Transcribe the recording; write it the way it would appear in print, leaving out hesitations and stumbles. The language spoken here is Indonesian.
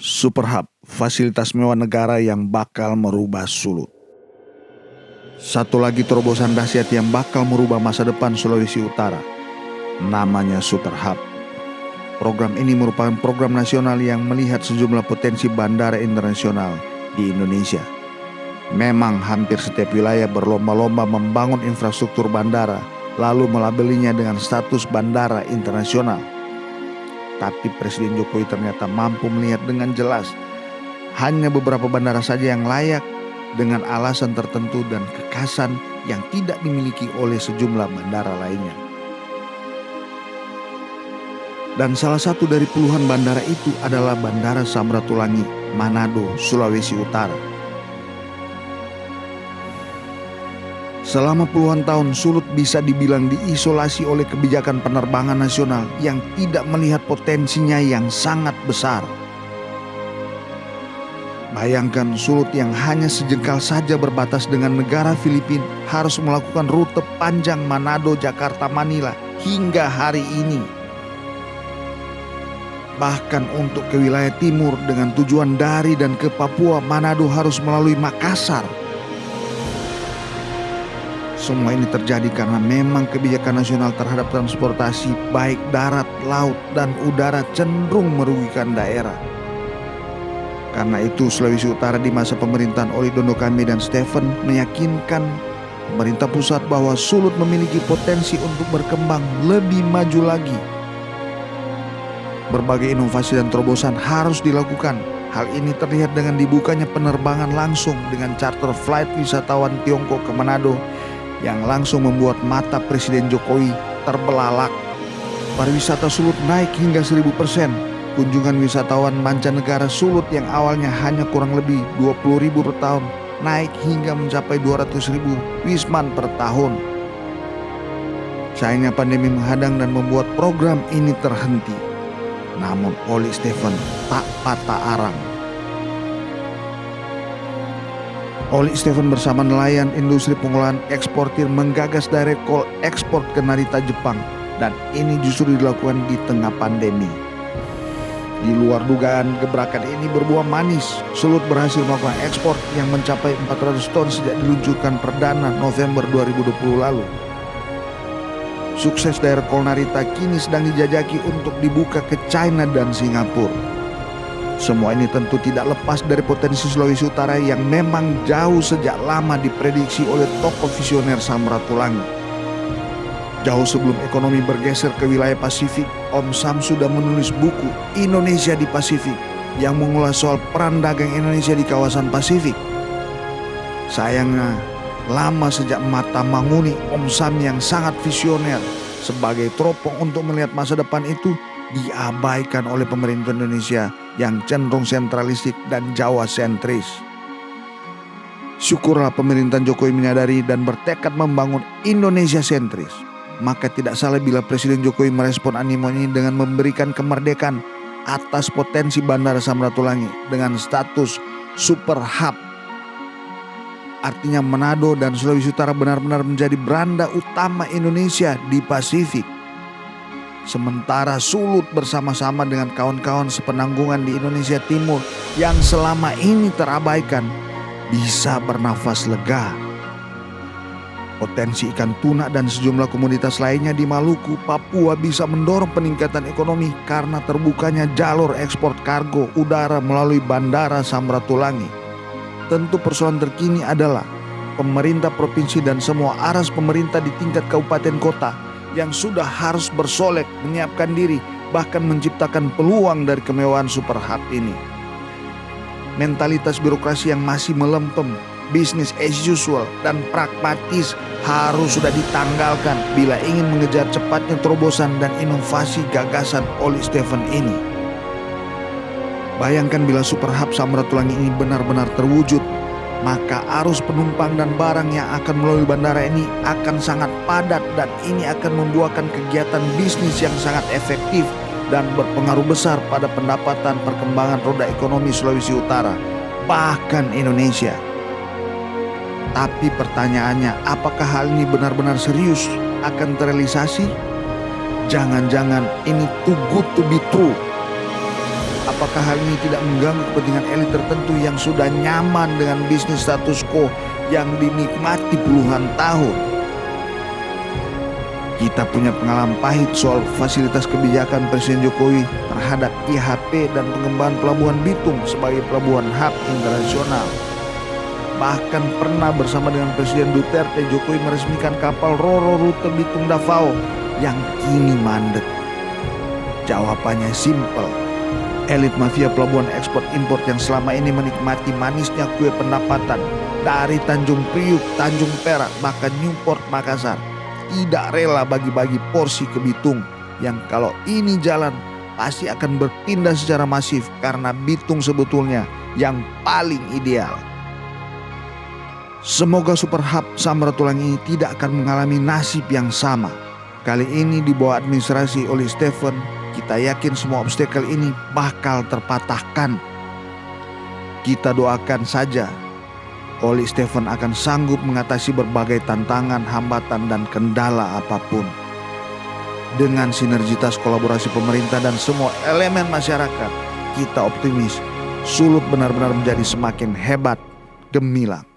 Superhub, fasilitas mewah negara yang bakal merubah Sulut. Satu lagi terobosan dahsyat yang bakal merubah masa depan Sulawesi Utara. Namanya Superhub. Program ini merupakan program nasional yang melihat sejumlah potensi bandara internasional di Indonesia. Memang hampir setiap wilayah berlomba-lomba membangun infrastruktur bandara, lalu melabelinya dengan status bandara internasional. Tapi Presiden Jokowi ternyata mampu melihat dengan jelas hanya beberapa bandara saja yang layak dengan alasan tertentu dan kekhasan yang tidak dimiliki oleh sejumlah bandara lainnya. Dan salah satu dari puluhan bandara itu adalah Bandara Samratulangi, Manado, Sulawesi Utara. Selama puluhan tahun Sulut bisa dibilang diisolasi oleh kebijakan penerbangan nasional yang tidak melihat potensinya yang sangat besar. Bayangkan Sulut yang hanya sejengkal saja berbatas dengan negara Filipina harus melakukan rute panjang Manado, Jakarta, Manila hingga hari ini. Bahkan untuk ke wilayah timur dengan tujuan dari dan ke Papua, Manado harus melalui Makassar. Semua ini terjadi karena memang kebijakan nasional terhadap transportasi baik darat, laut, dan udara cenderung merugikan daerah. Karena itu Sulawesi Utara di masa pemerintahan Oli Dondo Kambe dan Stephen meyakinkan pemerintah pusat bahwa Sulut memiliki potensi untuk berkembang lebih maju lagi. Berbagai inovasi dan terobosan harus dilakukan. Hal ini terlihat dengan dibukanya penerbangan langsung dengan charter flight wisatawan Tiongkok ke Manado yang langsung membuat mata Presiden Jokowi terbelalak. Pariwisata Sulut naik hingga 1000%. Kunjungan wisatawan mancanegara Sulut yang awalnya hanya kurang lebih 20.000 per tahun naik hingga mencapai 200.000 wisman per tahun. Sayangnya pandemi menghadang dan membuat program ini terhenti. Namun Oli Stephen tak patah arang. Oli Stephen bersama nelayan industri pengolahan eksportir menggagas direct call ekspor ke Narita, Jepang. Dan ini justru dilakukan di tengah pandemi. Di luar dugaan, gebrakan ini berbuah manis. Sulut berhasil melakukan ekspor yang mencapai 400 ton sejak diluncurkan perdana November 2020 lalu. Sukses direct call Narita kini sedang dijajaki untuk dibuka ke China dan Singapura. Semua ini tentu tidak lepas dari potensi Sulawesi Utara yang memang jauh sejak lama diprediksi oleh tokoh visioner Samratulangi. Jauh sebelum ekonomi bergeser ke wilayah Pasifik, Om Sam sudah menulis buku Indonesia di Pasifik yang mengulas soal peran dagang Indonesia di kawasan Pasifik. Sayangnya, lama sejak mata manguni Om Sam yang sangat visioner sebagai teropong untuk melihat masa depan itu diabaikan oleh pemerintah Indonesia yang cenderung sentralistik dan Jawa sentris. Syukurlah pemerintahan Jokowi menyadari dan bertekad membangun Indonesia sentris. Maka tidak salah bila Presiden Jokowi merespon animo ini dengan memberikan kemerdekaan atas potensi Bandara Samratulangi dengan status Superhub. Artinya Manado dan Sulawesi Utara benar-benar menjadi beranda utama Indonesia di Pasifik. Sementara Sulut bersama-sama dengan kawan-kawan sepenanggungan di Indonesia Timur yang selama ini terabaikan bisa bernafas lega. Potensi ikan tuna dan sejumlah komoditas lainnya di Maluku, Papua bisa mendorong peningkatan ekonomi karena terbukanya jalur ekspor kargo udara melalui Bandara Samratulangi. Tentu persoalan terkini adalah pemerintah provinsi dan semua aras pemerintah di tingkat kabupaten kota yang sudah harus bersolek menyiapkan diri bahkan menciptakan peluang dari kemewahan Superhub ini. Mentalitas birokrasi yang masih melempem, business as usual dan pragmatis harus sudah ditanggalkan bila ingin mengejar cepatnya terobosan dan inovasi gagasan Oli Stephen ini. Bayangkan bila Superhub Samratulangi ini benar-benar terwujud, maka arus penumpang dan barang yang akan melalui bandara ini akan sangat padat dan ini akan membuahkan kegiatan bisnis yang sangat efektif dan berpengaruh besar pada pendapatan perkembangan roda ekonomi Sulawesi Utara, bahkan Indonesia. Tapi pertanyaannya, apakah hal ini benar-benar serius akan terrealisasi? Jangan-jangan ini too good to be true. Apakah hal ini tidak mengganggu kepentingan elit tertentu yang sudah nyaman dengan bisnis status quo yang dinikmati puluhan tahun? Kita punya pengalaman pahit soal fasilitas kebijakan Presiden Jokowi terhadap IHP dan pengembangan Pelabuhan Bitung sebagai pelabuhan hub internasional. Bahkan pernah bersama dengan Presiden Duterte, Jokowi meresmikan kapal Roro rute Bitung Davao yang kini mandek. Jawabannya simpel. Elit mafia pelabuhan ekspor impor yang selama ini menikmati manisnya kue pendapatan dari Tanjung Priuk, Tanjung Perak, bahkan Newport Makassar tidak rela bagi-bagi porsi ke Bitung yang kalau ini jalan pasti akan berpindah secara masif karena Bitung sebetulnya yang paling ideal. Semoga Super Hub Samratulangi ini tidak akan mengalami nasib yang sama. Kali ini di bawah administrasi Oleh Steven, kita yakin semua obstacle ini bakal terpatahkan. Kita doakan saja Oleh Steven akan sanggup mengatasi berbagai tantangan, hambatan, dan kendala apapun. Dengan sinergitas kolaborasi pemerintah dan semua elemen masyarakat, kita optimis Sulut benar-benar menjadi semakin hebat, gemilang.